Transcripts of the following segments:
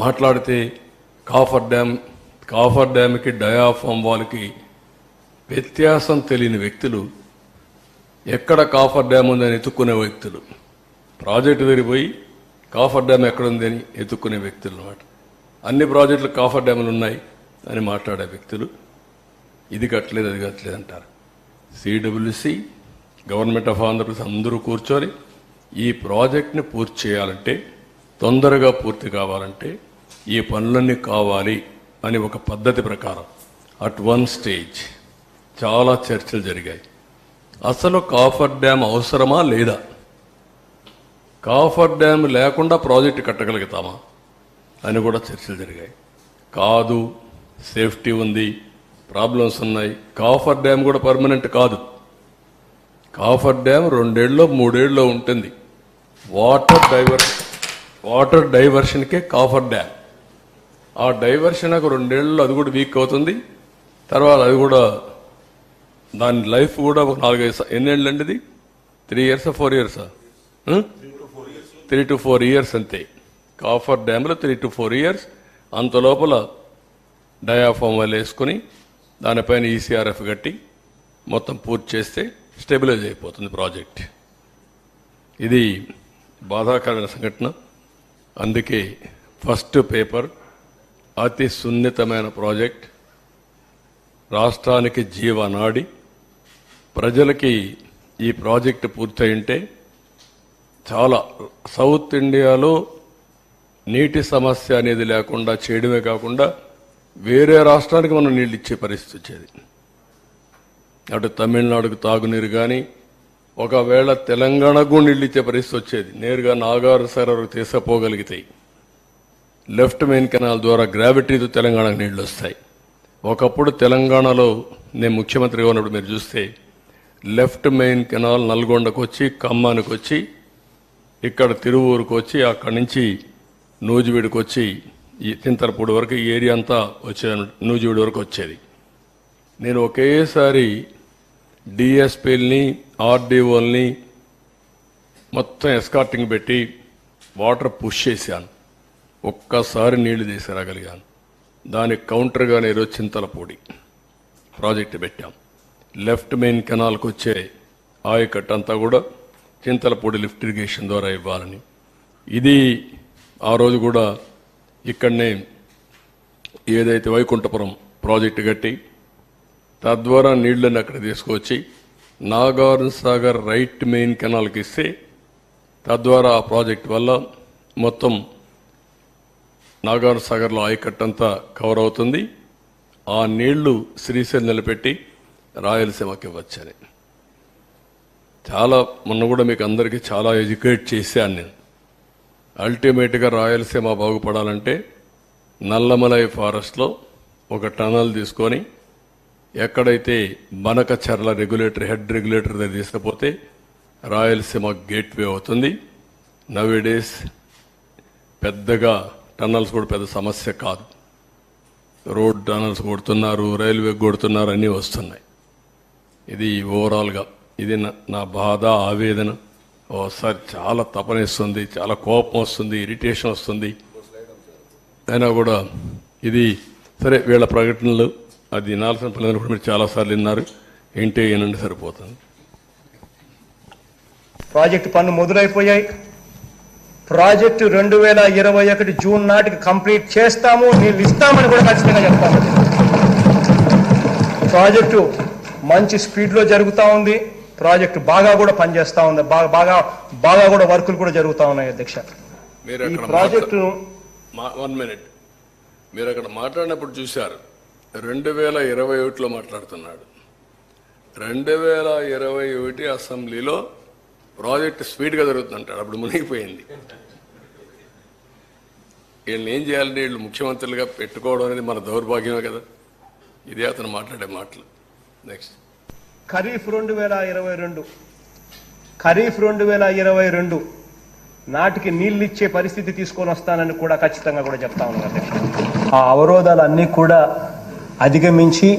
మాట్లాడితే copper డ్యామ్కి diaphragm వాల్కి వ్యత్యాసం తెలియని వ్యక్తులు, ఎక్కడ కాఫర్ డ్యామ్ ఉందని ఎత్తుక్కునే వ్యక్తులు, ప్రాజెక్టు తిరిగిపోయి కాఫర్ డ్యామ్ ఎక్కడుంది అని ఎత్తుక్కునే వ్యక్తులు అన్నమాట. అన్ని ప్రాజెక్టులు కాఫర్ డ్యాములు ఉన్నాయి అని మాట్లాడే వ్యక్తులు ఇది కట్టలేదు అది కట్టలేదు అంటారు. సిడబ్ల్యూసి, గవర్నమెంట్ ఆఫ్ ఆంధ్రప్రదేశ్ అందరూ కూర్చొని ఈ ప్రాజెక్ట్ని పూర్తి చేయాలంటే, తొందరగా పూర్తి కావాలంటే ఈ పనులన్నీ కావాలి అని ఒక పద్ధతి ప్రకారం అట్ వన్ స్టేజ్ చాలా చర్చలు జరిగాయి. అసలు కాఫర్ డ్యామ్ అవసరమా లేదా, కాఫర్ డ్యామ్ లేకుండా ప్రాజెక్టు కట్టగలుగుతామా అని కూడా చర్చలు జరిగాయి. కాదు, సేఫ్టీ ఉంది, ప్రాబ్లమ్స్ ఉన్నాయి, కాఫర్ డ్యామ్ కూడా పర్మనెంట్ కాదు. కాఫర్ డ్యామ్ 2 ఏళ్ళలో 3 ఏళ్ళలో ఉంటుంది. వాటర్ డైవర్షన్కే కాఫర్ డ్యామ్. ఆ డైవర్షన్ 2 ఏళ్ళలో అది కూడా వీక్ అవుతుంది. తర్వాత అది కూడా దాని లైఫ్ కూడా ఒక 4-5 ఎన్నేళ్ళు అండి, ఇది 3 years 4 years 3 to 4 years అంతే. కాఫర్ డ్యామ్లో 3 to 4 years. అంత లోపల డయాఫామ్ వాళ్ళు వేసుకుని దానిపైన ఈసీఆర్ఎఫ్ కట్టి మొత్తం పూర్తి చేస్తే స్టెబిలైజ్ అయిపోతుంది ప్రాజెక్ట్. ఇది బాధాకరమైన సంఘటన. అందుకే ఫస్ట్ పేపర్ అతి సున్నితమైన ప్రాజెక్ట్, రాష్ట్రానికి జీవనాడి. ప్రజలకి ఈ ప్రాజెక్టు పూర్తయింటే చాలా సౌత్ ఇండియాలో నీటి సమస్య అనేది లేకుండా చేయడమే కాకుండా వేరే రాష్ట్రానికి మనం నీళ్ళు ఇచ్చే పరిస్థితి వచ్చేది. అటు తమిళనాడుకు తాగునీరు కానీ, ఒకవేళ తెలంగాణకు నీళ్ళు ఇచ్చే పరిస్థితి వచ్చేది. నేరుగా నాగార్ సరస్సు తీసుకుపోగలిగితాయి. లెఫ్ట్ మెయిన్ కెనాల్ ద్వారా గ్రావిటీతో తెలంగాణకు నీళ్లు వస్తాయి. ఒకప్పుడు తెలంగాణలో నేను ముఖ్యమంత్రిగా ఉన్నప్పుడు మీరు చూస్తే లెఫ్ట్ మెయిన్ కెనాల్ నల్గొండకు వచ్చి, ఖమ్మానికి వచ్చి, ఇక్కడ తిరువూరుకు వచ్చి, అక్కడి నుంచి నూజివీడుకు వచ్చి ఈ చింతలపూడి వరకు ఈ ఏరియా అంతా వచ్చేది, నూజివీడు వరకు వచ్చేది. నేను ఒకేసారి డిఎస్పీలని, ఆర్డీఓల్ని మొత్తం ఎస్కార్టింగ్ పెట్టి వాటర్ పుష్ చేశాను. ఒక్కసారి నీళ్లు తీసుకురాగలిగాను. దానికి కౌంటర్గానే ఈరోజు చింతలపూడి ప్రాజెక్టు పెట్టాం. లెఫ్ట్ మెయిన్ కెనాల్కి వచ్చే ఆయకట్టు అంతా కూడా చింతలపూడి లిఫ్ట్ ఇరిగేషన్ ద్వారా ఇవ్వాలని. ఇది ఆ రోజు కూడా ఇక్కడనే ఏదైతే వైకుంఠపురం ప్రాజెక్టు కట్టి తద్వారా నీళ్లను అక్కడ తీసుకొచ్చి నాగార్జున సాగర్ రైట్ మెయిన్ కెనాల్కి ఇస్తే తద్వారా ఆ ప్రాజెక్ట్ వల్ల మొత్తం నాగార్జున సాగర్లో ఆయకట్టంతా కవర్ అవుతుంది. ఆ నీళ్లు శ్రీశైలం నిలబెట్టి రాయలసీమకి ఇవ్వచ్చని చాలా మొన్న కూడా మీకు అందరికీ చాలా ఎడ్యుకేట్ చేశాను నేను. అల్టిమేట్గా రాయలసీమ బాగుపడాలంటే నల్లమలై ఫారెస్ట్లో ఒక టనల్ తీసుకొని ఎక్కడైతే బనకచర్ల హెడ్ రెగ్యులేటర్ దగ్గర తీసుకపోతే రాయలసీమ గేట్వే అవుతుంది. నవేడేస్ పెద్దగా టనల్స్ కూడా పెద్ద సమస్య కాదు. రోడ్ టనల్స్ కొడుతున్నారు, రైల్వే కొడుతున్నారు, అన్నీ వస్తున్నాయి. ఇది ఓవరాల్గా ఇది నా బాధ, ఆవేదన. ఓసారి చాలా తపనిస్తుంది, చాలా కోపం వస్తుంది, ఇరిటేషన్ వస్తుంది. అయినా కూడా ఇది సరే, వీళ్ళ ప్రకటనలు అది వినాల్సిన పిల్లలు కూడా మీరు చాలాసార్లు విన్నారు, ఏంటి ఏనండి సరిపోతుంది. ప్రాజెక్టు పనులు మొదలైపోయాయి. ప్రాజెక్టు 2021 జూన్ నాటికి కంప్లీట్ చేస్తాము, నీళ్ళు ఇస్తామని కూడా ఖచ్చితంగా చెప్తాము. ప్రాజెక్టు మంచి స్పీడ్లో జరుగుతూ ఉంది. ప్రాజెక్టు బాగా కూడా పనిచేస్తూ ఉంది. బాగా కూడా వర్కులు కూడా జరుగుతూ ఉన్నాయి. అధ్యక్ష, ఈ ప్రాజెక్టు 1 minute మీరు అక్కడ మాట్లాడినప్పుడు చూశారు. 2021లో మాట్లాడుతున్నాడు. 2021 అసెంబ్లీలో ప్రాజెక్టు స్పీడ్గా జరుగుతుందంటాడు. అప్పుడు మునిగిపోయింది. వీళ్ళని ఏం చేయాలంటే వీళ్ళు ముఖ్యమంత్రులుగా పెట్టుకోవడం అనేది మన దౌర్భాగ్యమే కదా. ఇదే అతను మాట్లాడే మాటలు. నెక్స్ట్ ఖరీఫ్ 2022 నాటికి నీళ్ళు ఇచ్చే పరిస్థితి తీసుకొని వస్తానని కూడా ఖచ్చితంగా కూడా చెప్తా ఉన్నాను. ఆ అవరోధాలన్నీ కూడా అధిగమించి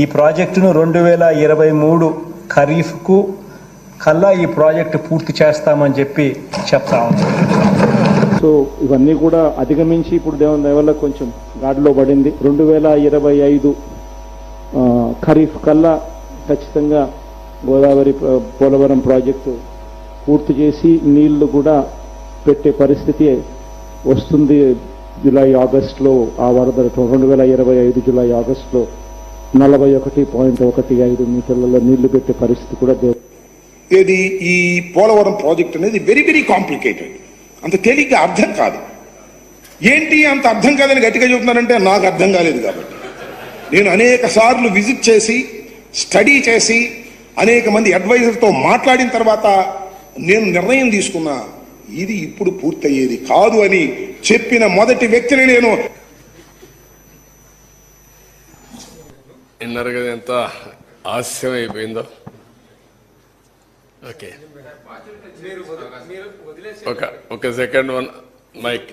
ఈ ప్రాజెక్టును 2023 ఖరీఫ్కు కల్లా ఈ ప్రాజెక్టు పూర్తి చేస్తామని చెప్పి చెప్తా ఉన్నాను. సో సో ఇవన్నీ కూడా అధిగమించి ఇప్పుడు దేవుని దయ వల్ల కొంచెం గాడిలో పడింది. 2025 ఖరీఫ్ కల్లా ఖచ్చితంగా గోదావరి పోలవరం ప్రాజెక్టు పూర్తి చేసి నీళ్లు కూడా పెట్టే పరిస్థితి వస్తుంది. జూలై ఆగస్టులో ఆ వరద 2025 జూలై ఆగస్టులో 41.15 మీటర్లలో నీళ్లు పెట్టే పరిస్థితి కూడా ఏది ఈ పోలవరం ప్రాజెక్ట్ అనేది వెరీ వెరీ కాంప్లికేటెడ్, అంత తేలిగ్గా అర్థం కాదు. ఏంటి అంత అర్థం కాదని గట్టిగా చెబుతున్నారంటే నాకు అర్థం కాలేదు కాబట్టి నేను అనేక సార్లు విజిట్ చేసి స్టడీ చేసి అనేక మంది అడ్వైజర్తో మాట్లాడిన తర్వాత నేను నిర్ణయం తీసుకున్నా, ఇది ఇప్పుడు పూర్తయ్యేది కాదు అని చెప్పిన మొదటి వ్యక్తిని నేను. విన్నారు కదా ఎంత హాస్యం అయిపోయిందో. ఓకే, ఒక సెకండ్, వన్ మైక్.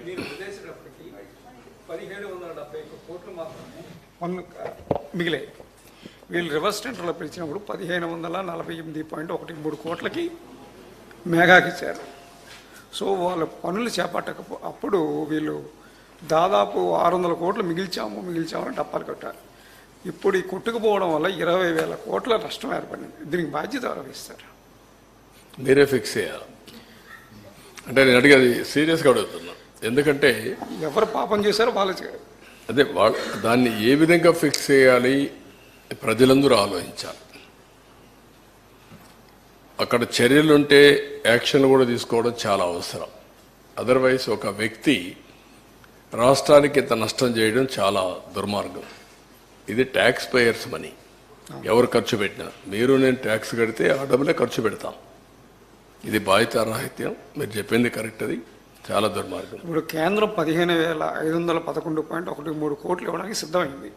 1770 కోట్లు మాత్రమే పన్ను మిగిలాయి. వీళ్ళు రివర్స్ టెండర్లో పిలిచినప్పుడు 1548.13 కోట్లకి మేఘాకి ఇచ్చారు. సో వాళ్ళ పనులు అప్పుడు వీళ్ళు దాదాపు 600 కోట్లు మిగిల్చామని డప్పాలు కట్టారు. ఇప్పుడు ఈ కొట్టుకుపోవడం వల్ల 20,000 కోట్ల నష్టం ఏర్పడింది. దీనికి బాధ్యత ఎవరు వహిస్తారు? మీరే ఫిక్స్ చేయాలి. అంటే నేను అడిగేది సీరియస్గా అడుగుతున్నా, ఎందుకంటే ఎవరు పాపం చేశారో వాళ్ళు అదే దాన్ని ఏ విధంగా ఫిక్స్ చేయాలి ప్రజలందరూ ఆలోచించాలి. అక్కడ చర్యలుంటే యాక్షన్ కూడా తీసుకోవడం చాలా అవసరం. అదర్వైజ్ ఒక వ్యక్తి రాష్ట్రానికి ఇంత నష్టం చేయడం చాలా దుర్మార్గం. ఇది ట్యాక్స్ పేయర్స్ మనీ, ఎవరు ఖర్చు పెట్టినా. మీరు నేను ట్యాక్స్ కడితే ఆ డబ్బులే ఖర్చు పెడతాం. ఇది బాధ్యతారాహిత్యం. మీరు చెప్పింది కరెక్ట్, అది చాలా దుర్మార్గం. ఇప్పుడు కేంద్రం 15,511.13 కోట్లు ఇవ్వడానికి సిద్ధమైంది.